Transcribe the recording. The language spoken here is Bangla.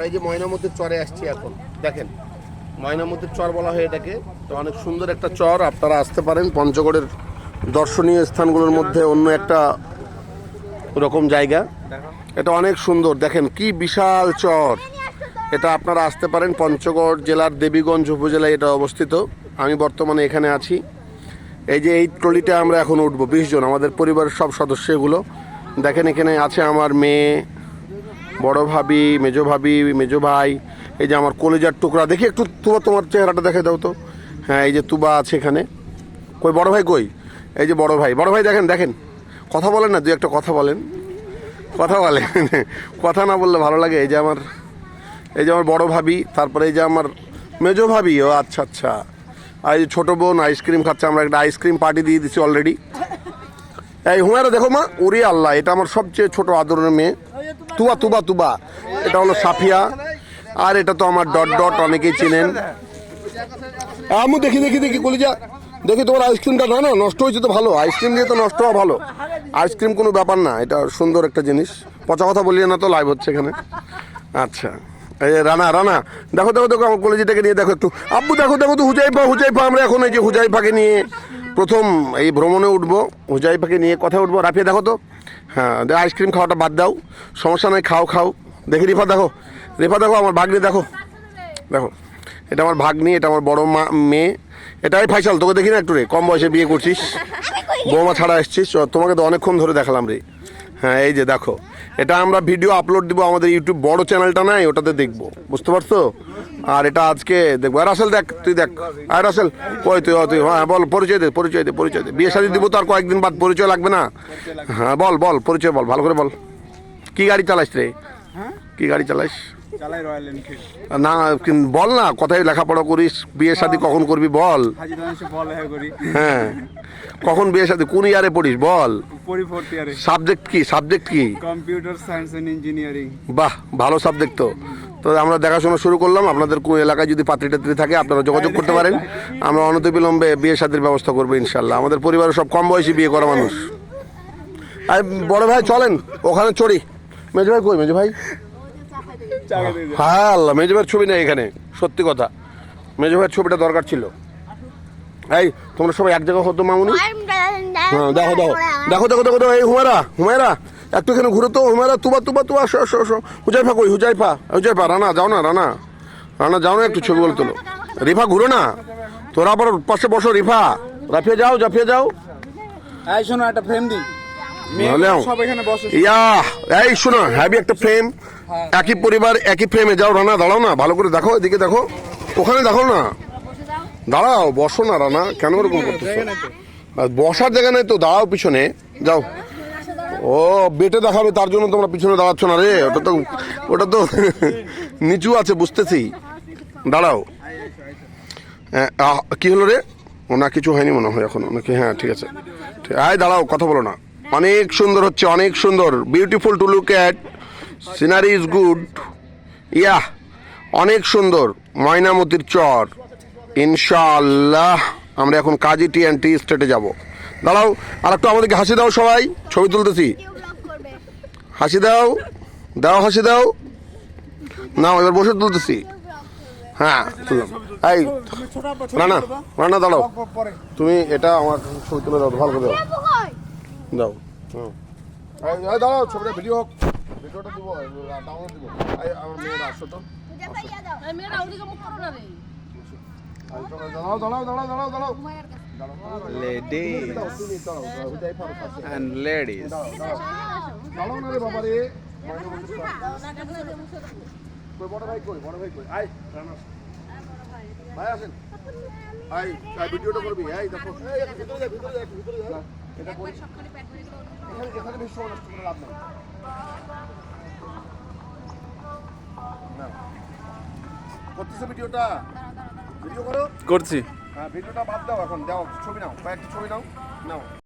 আমরা এই যে ময়নামতির চরে আসছি এখন, দেখেন ময়নামতির চর বলা হয় এটাকে। তো অনেক সুন্দর একটা চর, আপনারা আসতে পারেন। পঞ্চগড়ের দর্শনীয় স্থানগুলোর মধ্যে অন্য একটা রকম জায়গা। এটা অনেক সুন্দর, দেখেন কি বিশাল চর। এটা আপনারা আসতে পারেন, পঞ্চগড় জেলার দেবীগঞ্জ উপজেলায় এটা অবস্থিত। আমি বর্তমানে এখানে আছি। এই যে এই ট্রলিটা আমরা এখন উঠবো 20 জন, আমাদের পরিবারের সব সদস্য এগুলো। দেখেন এখানে আছে আমার মেয়ে, বড় ভাবি, মেজো ভাবি, মেজো ভাই, এই যে আমার কলেজার টুকরা। দেখি একটু তুবা, তোমার চেহারাটা দেখে দাও তো। হ্যাঁ, এই যে তুবা আছে এখানে। কই বড় ভাই কই? এই যে বড় ভাই, বড় ভাই দেখেন দেখেন, কথা বলেন না, দু একটা কথা বলেন, কথা বলেন। কথা না বললে ভালো লাগে। এই যে আমার বড় ভাবি, তারপরে এই যে আমার মেজো ভাবি। ও আচ্ছা আচ্ছা। আর এই যে ছোটো বোন আইসক্রিম খাচ্ছে, আমরা একটা আইসক্রিম পার্টি দিয়ে দিচ্ছি অলরেডি। এই হুমায়রা দেখো মা, ওরে আল্লাহ, এটা আমার সবচেয়ে ছোট আদরের মেয়ে তুবা তুবা তুবা। এটা হলো সাফিয়া, আর এটা তো আমার ডট ডট, অনেকেই চিনেন। আমু দেখি দেখি দেখি কলিজা, দেখি তোমার আইসক্রিমটা। না না, নষ্ট হয়েছে তো ভালো, আইসক্রিম দিয়ে তো নষ্ট হওয়া ভালো। আইসক্রিম কোনো ব্যাপার না, এটা সুন্দর একটা জিনিস। পচা কথা বলিয়ে না তো, লাইভ হচ্ছে এখানে। আচ্ছা, এই রানা রানা দেখো দেখো দেখো, আমার কলেজিটাকে নিয়ে দেখো একটু। আব্বু দেখো দেখো তো, হুজাইফা। আমরা এখন এই যে হুজাইফাকে নিয়ে প্রথম এই ভ্রমণে উঠবো, হুজাইফাকে নিয়ে কথায় উঠবো। রাফিয়া দেখো তো, হ্যাঁ আইসক্রিম খাওয়াটা বাদ দাও, সমস্যা নয়, খাও খাও। দেখি রিফা দেখো, আমার ভাগ্নি দেখো দেখো, এটা আমার ভাগ্নি, এটা আমার বড় মেয়ে। এটাই ফাইসাল, তোকে দেখি না একটু রে, কম বয়সে বিয়ে করছিস, বৌমা ছাড়া এসছিস, তোমাকে তো অনেকক্ষণ ধরে দেখালাম রে। হ্যাঁ এই যে দেখো, এটা আমরা ভিডিও আপলোড দিব আমাদের ইউটিউব বড় চ্যানেলটা নাই, ওটাতে দেখবো, বুঝতে পারছো? আর এটা আজকে দেখবো। আর রাসেল দেখ, তুই দেখ, আর রাসেল কই তুই? হ্যাঁ বল, পরিচয় দে। বিয়ে শাদী দিব তো আর কয়েকদিন বাদ, পরিচয় লাগবে না? হ্যাঁ বল পরিচয় বল, ভালো করে বল। কি গাড়ি চালাইস রে? কি গাড়ি চালাইস? না বল না, কোথায় লেখাপড়া করিস, বিয়ে শাদী কখন করবি বল। হ্যাঁ, কখন বিয়ে শাদী, কোন ইয়ারে পড়িস বল। সাবজেক্ট কি? Computer science and engineering. বাহ, ভালো সাবজেক্ট তো। তো আমরা দেখাশোনা শুরু করলাম। আপনাদের কোন এলাকায় যদি পাত্রী টাত্রী থাকে আপনারা যোগাযোগ করতে পারেন, আমরা অনতিবিলম্বে বিয়ে শাদীর ব্যবস্থা করবো ইনশাল্লাহ। আমাদের পরিবারের সব কম বয়সী বিয়ে করা মানুষ। আর বড় ভাই চলেন ওখানে চড়ি। মেজো ভাই কই? মেজো ভাই, হ্যাঁ আল্লাহ, মেজো ভাইয়ের ছবি নেই এখানে, সত্যি কথা। মেজো ভাইয়ের ছবিটা দরকার ছিল। এই তোমরা সবাই এক জায়গা হতো মামুনি। হ্যাঁ দেখো দেখো দেখো দেখো দেখো দেখো, এই হুমায়রা একটু এখানে ঘুরে তো। হুমায়রা তুবা আসো। হুজাইফা কই? হুজাইফা রানা যাও না, রানা যাও না, একটু ছবি বলে তোলো। রিফা ঘুরো না, তোরা আবার পাশে বসো। রিফা, জাফিয়া যাও। এই শোনো, একটা ফ্রেম দি। এই শোনো, হ্যাভি একটা ফ্রেম, একই পরিবার একই ফ্রেমে যাও। রানা দাঁড়াও না, ভালো করে দেখো, এদিকে দেখো, ওখানে দেখো না, দাঁড়াও, বসো না রানা, কেন এরকম করতেছো? বসার জায়গা নেই তো, দাঁড়াও পিছনে যাও। ও বেটে দেখাবে, তার জন্য তোমরা পিছনে দাঁড়াচ্ছ না রে, ওটা তো নিচু আছে, বুঝতেছি। দাঁড়াও। কি হলো রে? না কিছু হয়নি মনে হয় এখন নাকি? হ্যাঁ ঠিক আছে, দাঁড়াও, কথা বলো না। অনেক সুন্দর হচ্ছে, অনেক সুন্দর, beautiful to look at, scenery is good. অনেক সুন্দর ময়নামতির চর। ইনশাআল্লাহ আমরা এখন কাজী টি স্টেটে যাব। দাঁড়াও, আর একটু আমাদেরকে হাসি দাও, সবাই ছবি তুলতেছি। হাসি দাও, হাসি দাও। না এবার বসে তুলতেছি। হ্যাঁ তুললাম। এই রানা দাঁড়াও, তুমি এটা আমার ছবি তুলে দাও, ভালো করে দাও। দাঁড়াও, ছবিটা ভিডিওটা দিব, ডাউনলোড দিব। আমার মেয়েরা আসো তো, দাঁড়াও। Ladies and ladies. দাঁড়াও না রে বাবা রে। বড় ভাই কই? আয় রানা ভাই আসেন। ভিডিওটা করবি। এই দেখো, ভিতরে যা। এটা করি এখানে বেশি সময় নষ্ট করে লাভ নাই। করতেছে ভিডিও করো। করছি। হ্যাঁ ভিডিওটা বাদ দাও, এখন দাও ছবি নাও, কয়েকটা ছবি নাও।